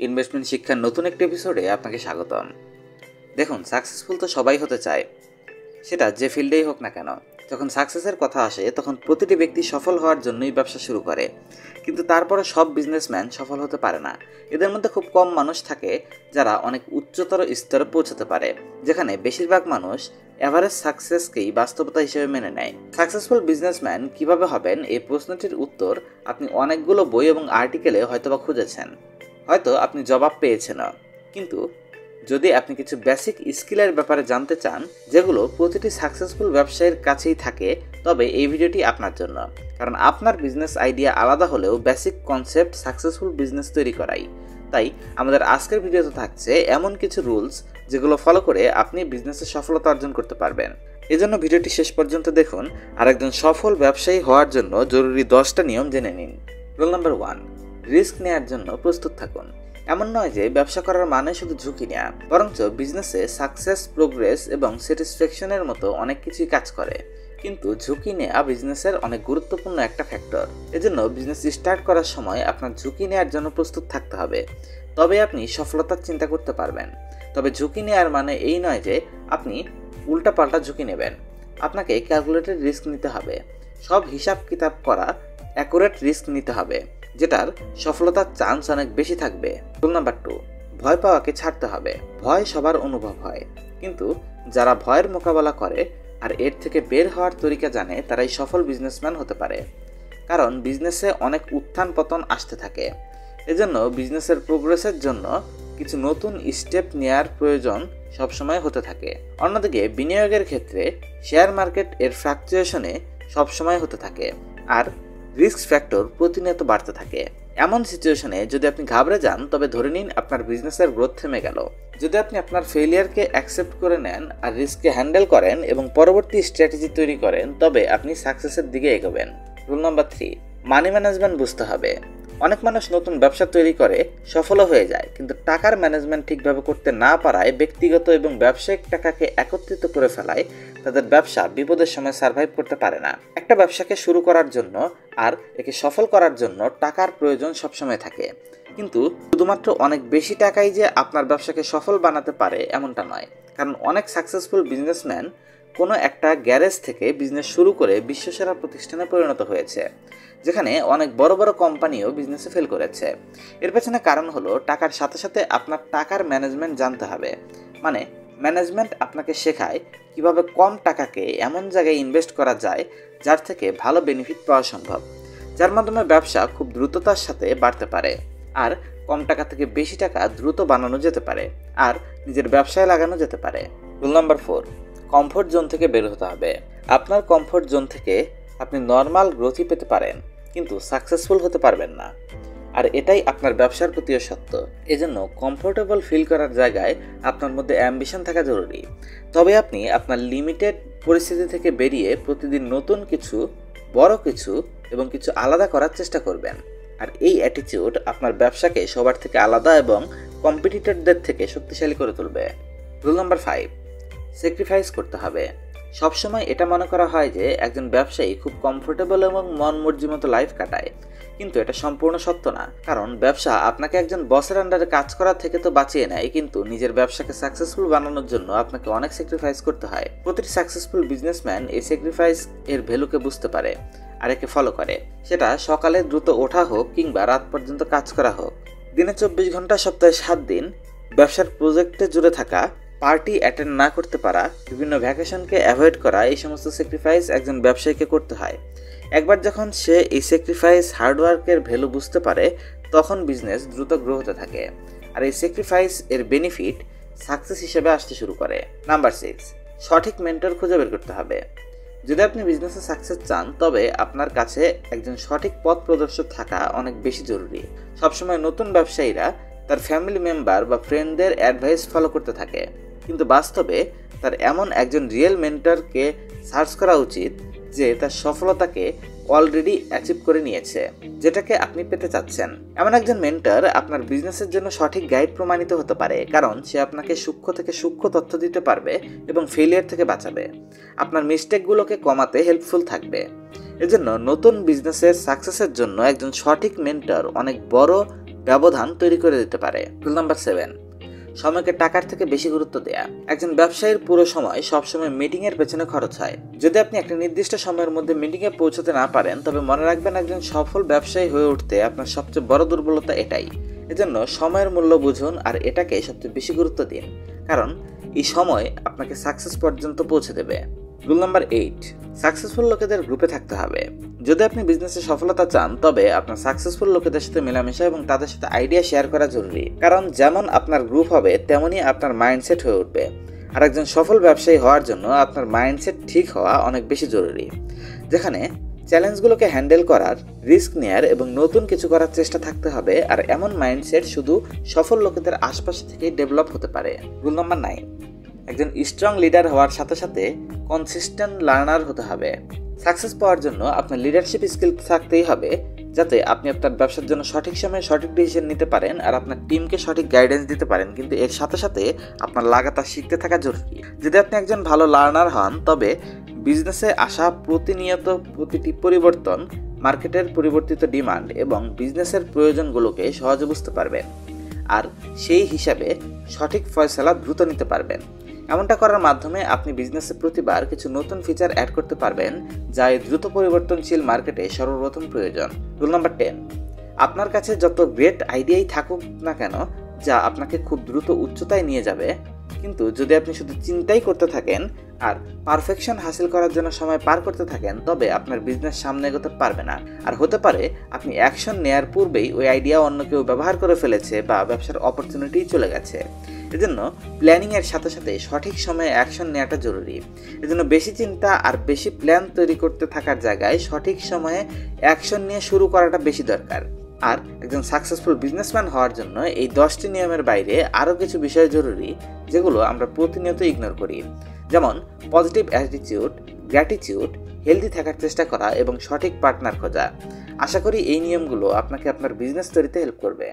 Investment শিক্ষার নতুন একটি এপিসোডে আপনাকে স্বাগতম। দেখুন, সাকসেসফুল তো সবাই হতে চায়, সেটা যে ফিল্ডেই হোক না কেন। যখন সাকসেসের কথা আসে তখন প্রতিটি ব্যক্তি সফল হওয়ার জন্যই ব্যবসা শুরু করে, কিন্তু তারপরে সব বিজনেসম্যান সফল হতে পারে না। এদের মধ্যে খুব কম মানুষ থাকে যারা অনেক উচ্চতর স্তরে পৌঁছাতে পারে, যেখানে বেশিরভাগ মানুষ এভারেজ সাকসেসকেই বাস্তবতা হিসেবে মেনে নেয়। সাকসেসফুল বিজনেসম্যান কিভাবে হবেন, এই প্রশ্নটির উত্তর আপনি অনেকগুলো বই এবং আর্টিকেলে হয়তোবা খুঁজেছেন, হয়তো আপনি জবাব পেয়েছেন। কিন্তু যদি আপনি কিছু বেসিক স্কিলের ব্যাপারে জানতে চান, যেগুলো প্রতিটি সাকসেসফুল ব্যবসায়ীর কাছেই থাকে, তবে এই ভিডিওটি আপনার জন্য। কারণ আপনার বিজনেস আইডিয়া আলাদা হলেও বেসিক কনসেপ্ট সাকসেসফুল বিজনেস তৈরি করাই। তাই আমাদের আজকের ভিডিওতে থাকছে এমন কিছু রুলস যেগুলো ফলো করে আপনি বিজনেসে সফলতা অর্জন করতে পারবেন। এজন্য ভিডিওটি শেষ পর্যন্ত দেখুন আর একজন সফল ব্যবসায়ী হওয়ার জন্য জরুরি 10টা নিয়ম জেনে নিন। রুল নাম্বার 1, রিস্ক নেওয়ার জন্য প্রস্তুত থাকুন। এমন নয় যে ব্যবসা করার মানে শুধু ঝুঁকি নেওয়া, বরঞ্চ বিজনেসে সাকসেস, প্রোগ্রেস এবং স্যাটিসফ্যাকশনের মতো অনেক কিছুই কাজ করে। কিন্তু ঝুঁকি নেওয়া বিজনেসের অনেক গুরুত্বপূর্ণ একটা ফ্যাক্টর। এজন্য বিজনেস স্টার্ট করার সময় আপনার ঝুঁকি নেওয়ার জন্য প্রস্তুত থাকতে হবে, তবে আপনি সফলতার চিন্তা করতে পারবেন। তবে ঝুঁকি নেওয়ার মানে এই নয় যে আপনি উল্টাপাল্টা ঝুঁকি নেবেন। আপনাকে ক্যালকুলেটেড রিস্ক নিতে হবে, সব হিসাব কিতাব করা অ্যাকুরেট রিস্ক নিতে হবে, যেটার সফলতার চান্স অনেক বেশি থাকবে। রুল নাম্বার 2, ভয় পাওয়াকে ছাড়তে হবে। ভয় সবার অনুভব হয়, কিন্তু যারা ভয়ের মোকাবেলা করে আর এর থেকে বের হওয়ার তরিকা জানে, তারাই সফল বিজনেসম্যান হতে পারে। কারণ বিজনেসে অনেক উত্থান পতন আসতে থাকে, এজন্য বিজনেসের প্রোগ্রেসের জন্য কিছু নতুন স্টেপ নেওয়ার প্রয়োজন সবসময় হতে থাকে। অন্যদিকে বিনিয়োগের ক্ষেত্রে শেয়ার মার্কেট এর ফ্লাকচুয়েশনে সবসময় হতে থাকে, আর রিস্ক ফ্যাক্টর প্রতিনিয়ত বাড়তে থাকে। এমন সিচুয়েশনে যদি আপনি ঘাবড়ে যান, তবে ধরে নিন আপনার বিজনেসের গ্রোথ থেমে গেল। যদি আপনি আপনার ফেলিয়ারকে অ্যাকসেপ্ট করে নেন আর রিস্ককে হ্যান্ডেল করেন এবং পরবর্তী স্ট্র্যাটেজি তৈরি করেন, তবে আপনি সাকসেসের দিকে এগোবেন। রুল নাম্বার 3, মানি ম্যানেজমেন্ট বুঝতে হবে। অনেক মানুষ নতুন ব্যবসা তৈরি করে সফলও হয়ে যায়, কিন্তু টাকার ম্যানেজমেন্ট ঠিকভাবে করতে না পারায়, ব্যক্তিগত এবং ব্যবসায়িক টাকাকে একত্রিত করে ফেলায় তাদের ব্যবসা বিপদের সময় সার্ভাইভ করতে পারে না। একটা ব্যবসাকে শুরু করার জন্য আর একে সফল করার জন্য টাকার প্রয়োজন সবসময় থাকে, কিন্তু শুধুমাত্র অনেক বেশি টাকাই যে আপনার ব্যবসাকে সফল বানাতে পারে এমনটা নয়। কারণ অনেক সাকসেসফুল বিজনেসম্যান কোনো একটা গ্যারেজ থেকে বিজনেস শুরু করে বিশ্বসেরা প্রতিষ্ঠানে পরিণত হয়েছে, যেখানে অনেক বড় বড় কোম্পানিও বিজনেসে ফেল করেছে। এর পেছনে কারণ হলো টাকার সাথে সাথে আপনার টাকার ম্যানেজমেন্ট জানতে হবে। মানে ম্যানেজমেন্ট আপনাকে শেখায় কিভাবে কম টাকাকে এমন জায়গায় ইনভেস্ট করা যায় যার থেকে ভালো বেনিফিট পাওয়া সম্ভব, যার মাধ্যমে ব্যবসা খুব দ্রুততার সাথে বাড়তে পারে, আর কম টাকা থেকে বেশি টাকা দ্রুত বানানো যেতে পারে আর নিজের ব্যবসায় লাগানো যেতে পারে। রুল নাম্বার 4, কমফোর্ট জোন থেকে বের হতে হবে। আপনার কমফোর্ট জোন থেকে আপনি নর্মাল গ্রোথই পেতে পারেন, কিন্তু সাকসেসফুল হতে পারবেন না, আর এটাই আপনার ব্যবসার প্রতিও সত্য। এজন্য কমফোর্টেবল ফিল করার জায়গায় আপনার মধ্যে অ্যাম্বিশন থাকা জরুরি। তবে আপনি আপনার লিমিটেড পরিস্থিতি থেকে বেরিয়ে প্রতিদিন নতুন কিছু, বড় কিছু এবং কিছু আলাদা করার চেষ্টা করবেন। আর এই অ্যাটিটিউড আপনার ব্যবসাকে সবার থেকে আলাদা এবং কম্পিটিটরদের থেকে শক্তিশালী করে তুলবে। রুল নাম্বার 5, স্যাক্রিফাইস করতে হবে। সবসময় এটা মনে করা হয় যে একজন ব্যবসায়ী খুব কমফোর্টেবল এবং মন মর্জি মতো লাইফ কাটায়, কিন্তু এটা সম্পূর্ণ সত্য না। কারণ ব্যবসা আপনাকে একজন বসের আন্ডারে কাজ করার থেকে তো বাঁচিয়ে নেয়, কিন্তু নিজের ব্যবসাকে সাকসেসফুল বানানোর জন্য আপনাকে অনেক স্যাক্রিফাইস করতে হয়। প্রতিটি সাকসেসফুল বিজনেসম্যান এই স্যাক্রিফাইস এর ভ্যালুকে বুঝতে পারে আর একে ফলো করে। সেটা সকালে দ্রুত ওঠা হোক কিংবা রাত পর্যন্ত কাজ করা হোক, দিনে 24 ঘন্টা, সপ্তাহে 7 দিন ব্যবসার প্রজেক্টে জুড়ে থাকা, পার্টি অ্যাটেন্ড না করতে পারা, বিভিন্ন ভ্যাকেশনকে অ্যাভয়েড করা, এই সমস্ত স্যাক্রিফাইস একজন ব্যবসায়ীকে করতে হয়। একবার যখন সে এই স্যাক্রিফাইস, হার্ডওয়ার্কের ভ্যালু বুঝতে পারে, তখন বিজনেস দ্রুত গ্রো হতে থাকে, আর এই স্যাক্রিফাইস এর বেনিফিট সাকসেস হিসেবে আসতে শুরু করে। নাম্বার 6, সঠিক মেন্টর খুঁজে বের করতে হবে। যদি আপনি বিজনেসে সাকসেস চান, তবে আপনার কাছে একজন সঠিক পথ প্রদর্শক থাকা অনেক বেশি জরুরি। সবসময় নতুন ব্যবসায়ীরা তার ফ্যামিলি মেম্বার বা ফ্রেন্ডদের অ্যাডভাইস ফলো করতে থাকে, কিন্তু বাস্তবে তার এমন একজন রিয়েল মেন্টরকে সার্চ করা উচিত যে তার সফলতাকে অলরেডি অ্যাচিভ করে নিয়েছে, যেটাকে আপনি পেতে চাচ্ছেন। এমন একজন মেন্টর আপনার বিজনেসের জন্য সঠিক গাইড প্রমাণিত হতে পারে, কারণ সে আপনাকে সূক্ষ্ম থেকে সূক্ষ্ম তথ্য দিতে পারবে এবং ফেলিয়ার থেকে বাঁচাবে, আপনার মিস্টেকগুলোকে কমাতে হেল্পফুল থাকবে। এজন্য নতুন বিজনেসের সাকসেসের জন্য একজন সঠিক মেন্টর অনেক বড় ব্যবধান তৈরি করে দিতে পারে। রুল নাম্বার 7, সময়কে টাকার থেকে বেশি গুরুত্ব দেয়া। একজন ব্যবসায়ীর পুরো সময় সবসময় মিটিংয়ের পেছনে খরচ হয়। যদি আপনি একটা নির্দিষ্ট সময়ের মধ্যে মিটিংয়ে পৌঁছতে না পারেন, তবে মনে রাখবেন একজন সফল ব্যবসায়ী হয়ে উঠতে আপনার সবচেয়ে বড় দুর্বলতা এটাই। এজন্য সময়ের মূল্য বুঝুন আর এটাকে সবচেয়ে বেশি গুরুত্ব দিন, কারণ এই সময় আপনাকে সাকসেস পর্যন্ত পৌঁছে দেবে। রুল নাম্বার 8, সাকসেসফুল লোকেদের গ্রুপে থাকতে হবে। যদি আপনি বিজনেসে সফলতা চান, তবে আপনার সাকসেসফুল লোকেদের সাথে মেলামেশা এবং তাদের সাথে আইডিয়া শেয়ার করা জরুরি, কারণ যেমন আপনার গ্রুপ হবে তেমনই আপনার মাইন্ডসেট হয়ে উঠবে। আর একজন সফল ব্যবসায়ী হওয়ার জন্য আপনার মাইন্ডসেট ঠিক হওয়া অনেক বেশি জরুরি, যেখানে চ্যালেঞ্জগুলোকে হ্যান্ডেল করার, রিস্ক নেয়ার এবং নতুন কিছু করার চেষ্টা থাকতে হবে। আর এমন মাইন্ডসেট শুধু সফল লোকেদের আশপাশ থেকেই ডেভেলপ হতে পারে। রুল নাম্বার 9, একজন স্ট্রং লিডার হওয়ার সাথে সাথে কনসিস্টেন্ট লার্নার হতে হবে। সাকসেস পাওয়ার জন্য আপনার লিডারশিপ স্কিল থাকতেই হবে, যাতে আপনি আপনার ব্যবসার জন্য সঠিক সময়ে সঠিক ডিসিশন নিতে পারেন আর আপনার টিমকে সঠিক গাইডেন্স দিতে পারেন। কিন্তু এর সাথে সাথে আপনার লাগাতার শিখতে থাকা জরুরি। যদি আপনি একজন ভালো লার্নার হন, তবে বিজনেসে আসা প্রতিনিয়ত প্রতিটি পরিবর্তন, মার্কেটের পরিবর্তিত ডিমান্ড এবং বিজনেসের প্রয়োজনগুলোকে সহজে বুঝতে পারবেন, আর সেই হিসাবে সঠিক ফয়সালা দ্রুত নিতে পারবেন। এমনটা করার মাধ্যমে আপনি বিজনেসে প্রতিবার কিছু নতুন ফিচার অ্যাড করতে পারবেন, যা এই দ্রুত পরিবর্তনশীল মার্কেটে সর্বপ্রথম প্রয়োজন। রুল নাম্বার 10, আপনার কাছে যত গ্রেট আইডিয়াই থাকুক না কেন, যা আপনাকে খুব দ্রুত উচ্চতায় নিয়ে যাবে, কিন্তু যদি আপনি শুধু চিন্তাই করতে থাকেন আর পারফেকশন হাসিল করার জন্য সময় পার করতে থাকেন, তবে আপনার বিজনেস সামনে এগোতে পারবে না। আর হতে পারে আপনি অ্যাকশন নেয়ার পূর্বেই ওই আইডিয়া অন্য কেউ ব্যবহার করে ফেলেছে বা ব্যবসার অপরচুনিটি চলে গেছে। এজন্য প্ল্যানিংয়ের সাথে সাথে সঠিক সময়ে অ্যাকশন নেওয়াটা জরুরি। এজন্য বেশি চিন্তা আর বেশি প্ল্যান তৈরি করতে থাকার জায়গায় সঠিক সময়ে অ্যাকশন নিয়ে শুরু করাটা বেশি দরকার। আর একজন সাকসেসফুল বিজনেসম্যান হওয়ার জন্য এই 10টি নিয়মের বাইরে আরও কিছু বিষয় জরুরি, যেগুলো আমরা প্রতিনিয়ত ইগনোর করি, যেমন পজিটিভ অ্যাটিটিউড, গ্র্যাটিটিউড, হেলদি থাকার চেষ্টা করা এবং সঠিক পার্টনার খোঁজা। আশা করি এই নিয়মগুলো আপনাকে আপনার বিজনেস তৈরিতে হেল্প করবে।